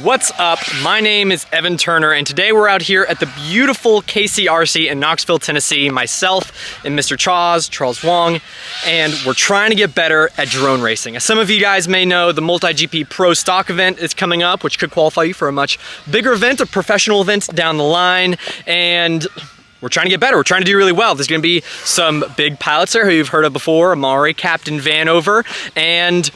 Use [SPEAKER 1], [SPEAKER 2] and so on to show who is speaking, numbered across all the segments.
[SPEAKER 1] What's up? My name is Evan Turner, and today we're out here at the beautiful KCRC in Knoxville, Tennessee. Myself and Mr. Chaus, Charles Wong, and we're trying to get better at drone racing. As some of you guys may know, the MultiGP Pro Stock event is coming up, which could qualify you for a much bigger event, a professional event down the line, and we're trying to get better. We're trying to do really well. There's going to be some big pilots there who you've heard of before, Amari, Captain Vanover, and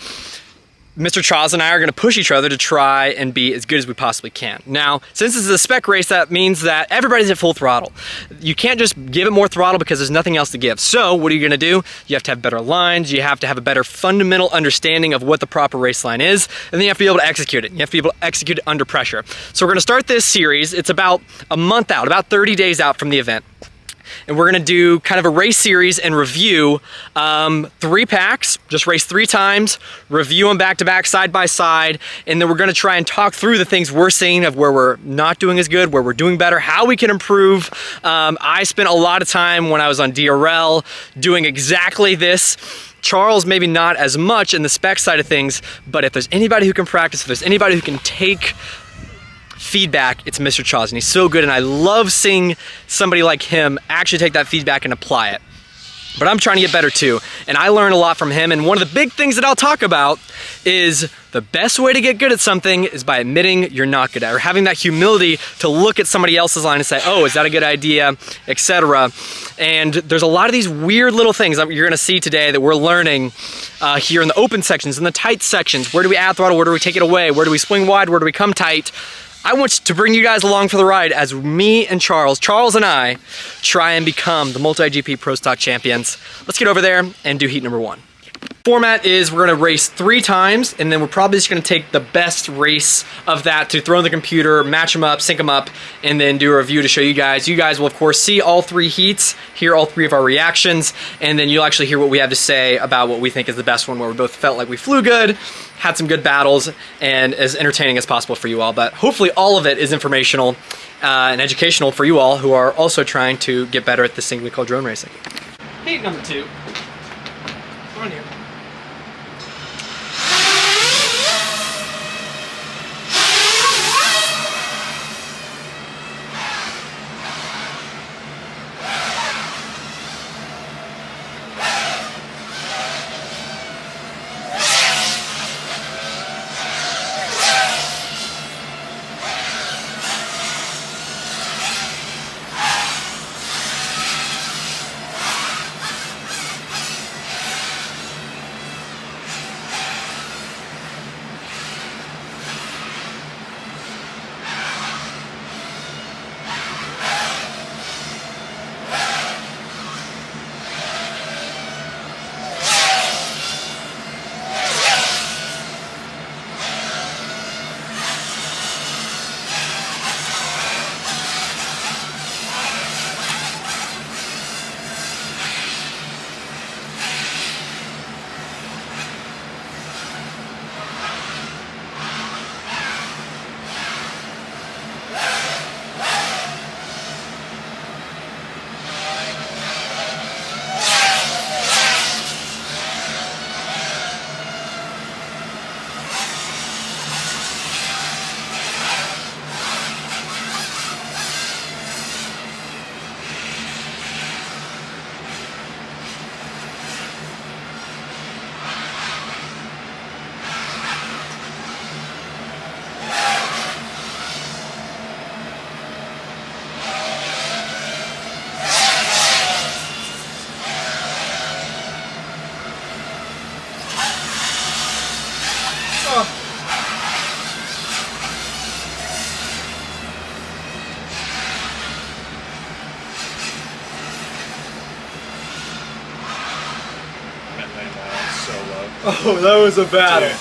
[SPEAKER 1] Mr. Chaus and I are going to push each other to try and be as good as we possibly can. Now, since this is a spec race, that means that everybody's at full throttle. You can't just give it more throttle because there's nothing else to give. So what are you going to do? You have to have better lines. You have to have a better fundamental understanding of what the proper race line is, and then you have to be able to execute it. You have to be able to execute it under pressure. So we're going to start this series. It's about a month out, about 30 days out from the event. And we're gonna do kind of a race series and review 3 packs, just race 3 times, review them back to back, side by side, and then we're gonna try and talk through the things we're seeing of where we're not doing as good, where we're doing better, how we can improve. I spent a lot of time when I was on DRL doing exactly this. Charles, maybe not as much in the spec side of things, but if there's anybody who can practice, if there's anybody who can take feedback, it's Mr. Chaus, and he's so good, and I love seeing somebody like him actually take that feedback and apply it. But I'm trying to get better too, and I learn a lot from him, and one of the big things that I'll talk about is the best way to get good at something is by admitting you're not good at it, or having that humility to look at somebody else's line and say, oh, is that a good idea, etc. And there's a lot of these weird little things that you're gonna see today that we're learning here in the open sections, in the tight sections. Where do we add throttle? Where do we take it away? Where do we swing wide? Where do we come tight? I want to bring you guys along for the ride as me and Charles and I try and become the MultiGP Pro Stock champions. Let's get over there and do heat number 1. Format is we're gonna race 3 times, and then we're probably just gonna take the best race of that to throw in the computer, match them up, sync them up, and then do a review to show you guys. You guys will of course see all 3 heats, hear all 3 of our reactions, and then you'll actually hear what we have to say about what we think is the best one, where we both felt like we flew good, had some good battles, and as entertaining as possible for you all. But hopefully all of it is informational and educational for you all who are also trying to get better at this thing we call drone racing. Heat number 2. Come on here. Oh, that was a battle. Dude,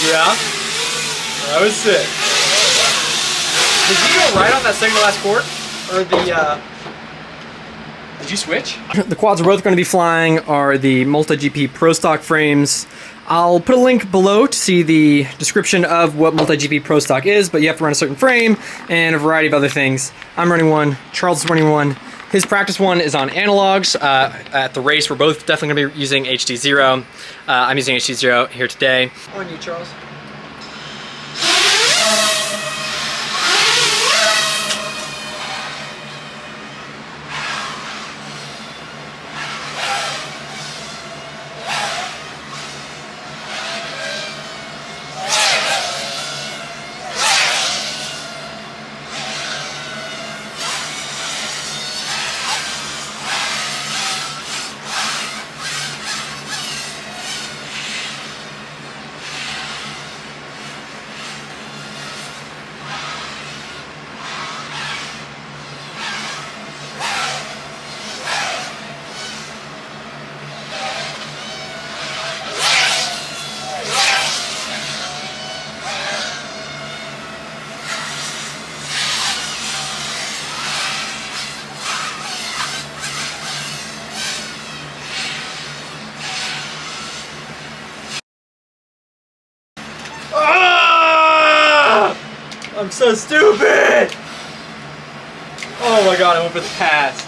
[SPEAKER 1] yeah? That was sick. Did you go right on that second to last court? Or the, did you switch? The quads we're both going to be flying are the MultiGP Pro Stock frames. I'll put a link below to see the description of what MultiGP Pro Stock is, but you have to run a certain frame and a variety of other things. I'm running one, Charles is running one. His practice one is on analogs. At the race, we're both definitely gonna be using HD0. I'm using HD0 here today. On you, Charles. I'm so stupid! Oh my god, I went for the pass.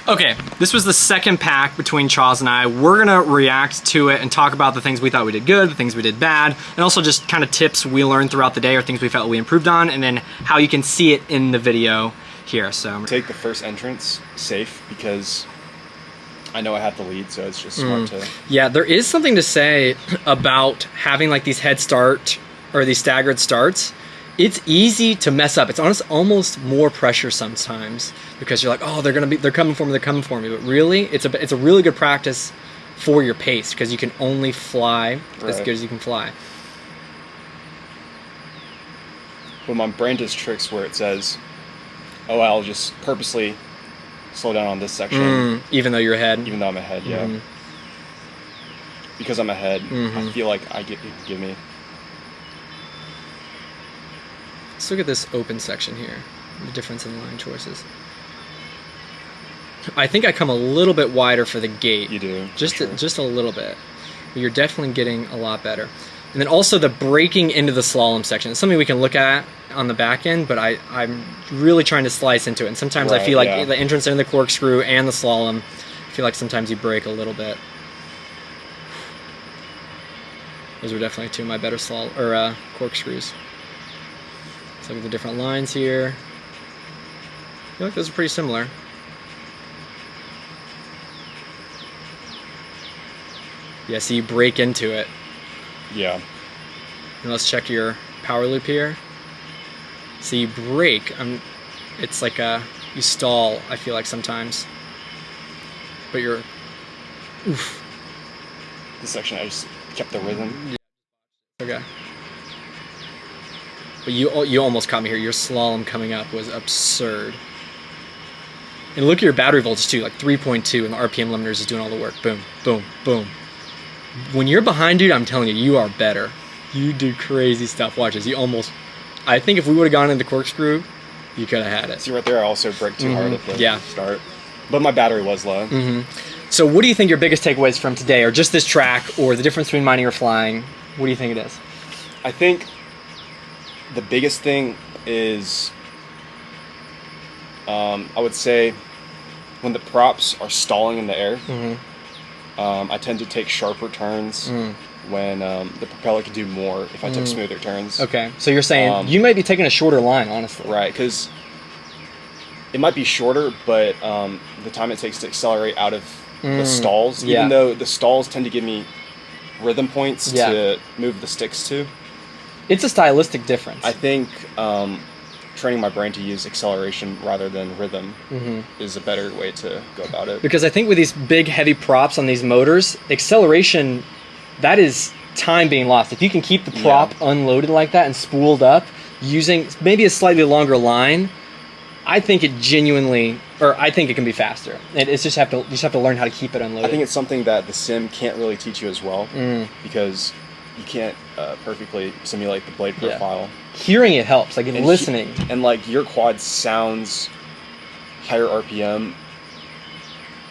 [SPEAKER 1] Okay, this was the second pack between Chaus and I. We're gonna react to it and talk about the things we thought we did good, the things we did bad, and also just kind of tips we learned throughout the day or things we felt we improved on, and then how you can see it in the video here. So
[SPEAKER 2] take the first entrance safe because I know I have the lead, so it's just smart to...
[SPEAKER 1] Yeah, there is something to say about having like these head start or these staggered starts. It's easy to mess up. It's almost more pressure sometimes because you're like, oh, they're coming for me. But really, it's a really good practice for your pace because you can only fly as good as you can fly.
[SPEAKER 2] But my brain does tricks where it says, oh, I'll just purposely slow down on this section.
[SPEAKER 1] Even though you're ahead?
[SPEAKER 2] Even though I'm ahead, yeah. Because I'm ahead, I feel like you can give me...
[SPEAKER 1] Let's look at this open section here, the difference in line choices. I think I come a little bit wider for the gate.
[SPEAKER 2] You do.
[SPEAKER 1] Just a little bit. But you're definitely getting a lot better. And then also the breaking into the slalom section. It's something we can look at on the back end, but I'm really trying to slice into it. And sometimes I feel like the entrance into the corkscrew and the slalom, I feel like sometimes you break a little bit. Those were definitely two of my better corkscrews. So look at the different lines here. I feel like those are pretty similar. Yeah, so you break into it.
[SPEAKER 2] Yeah.
[SPEAKER 1] And let's check your power loop here. So you break. It's like you stall, I feel like sometimes. But you're... Oof.
[SPEAKER 2] This section, I just kept the rhythm.
[SPEAKER 1] Yeah. Okay. But you almost caught me here. Your slalom coming up was absurd. And look at your battery voltage too, like 3.2, and the RPM limiters is doing all the work. Boom, boom, boom. When you're behind, dude, I'm telling you, you are better. You do crazy stuff. Watch this. You almost... I think if we would have gone into corkscrew, you could have had it.
[SPEAKER 2] See right there, I also braked too hard at the start. But my battery was low.
[SPEAKER 1] So what do you think your biggest takeaways from today, or just this track, or the difference between mining or flying? What do you think it is?
[SPEAKER 2] I think the biggest thing is, I would say, when the props are stalling in the air, I tend to take sharper turns when the propeller can do more if I took smoother turns.
[SPEAKER 1] Okay, so you're saying you might be taking a shorter line, honestly.
[SPEAKER 2] Right, because it might be shorter, but the time it takes to accelerate out of the stalls, even though the stalls tend to give me rhythm points to move the sticks to.
[SPEAKER 1] It's a stylistic difference.
[SPEAKER 2] I think training my brain to use acceleration rather than rhythm is a better way to go about it. Because
[SPEAKER 1] I think with these big heavy props on these motors, acceleration, that is time being lost. If you can keep the prop unloaded like that and spooled up using maybe a slightly longer line, I think it genuinely, or I think it can be faster. And it's just you just have to learn how to keep it unloaded.
[SPEAKER 2] I think it's something that the sim can't really teach you as well because you can't perfectly simulate the blade profile.
[SPEAKER 1] Hearing it helps, like in listening.
[SPEAKER 2] And like your quad sounds higher RPM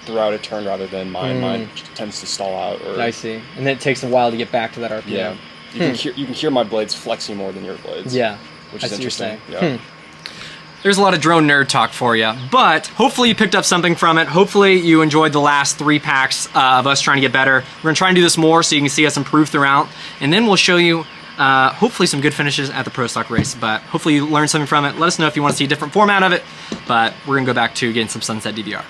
[SPEAKER 2] throughout a turn rather than mine. Mine tends to stall out. Or,
[SPEAKER 1] I see. And then it takes a while to get back to that RPM.
[SPEAKER 2] Yeah. You can hear my blades flexing more than your blades.
[SPEAKER 1] Yeah.
[SPEAKER 2] Which is interesting.
[SPEAKER 1] Yeah. There's a lot of drone nerd talk for you, but hopefully you picked up something from it. Hopefully you enjoyed the last 3 packs of us trying to get better. We're gonna try and do this more so you can see us improve throughout, and then we'll show you hopefully some good finishes at the Pro Stock race, but hopefully you learned something from it. Let us know if you want to see a different format of it, but we're gonna go back to getting some Sunset DVR.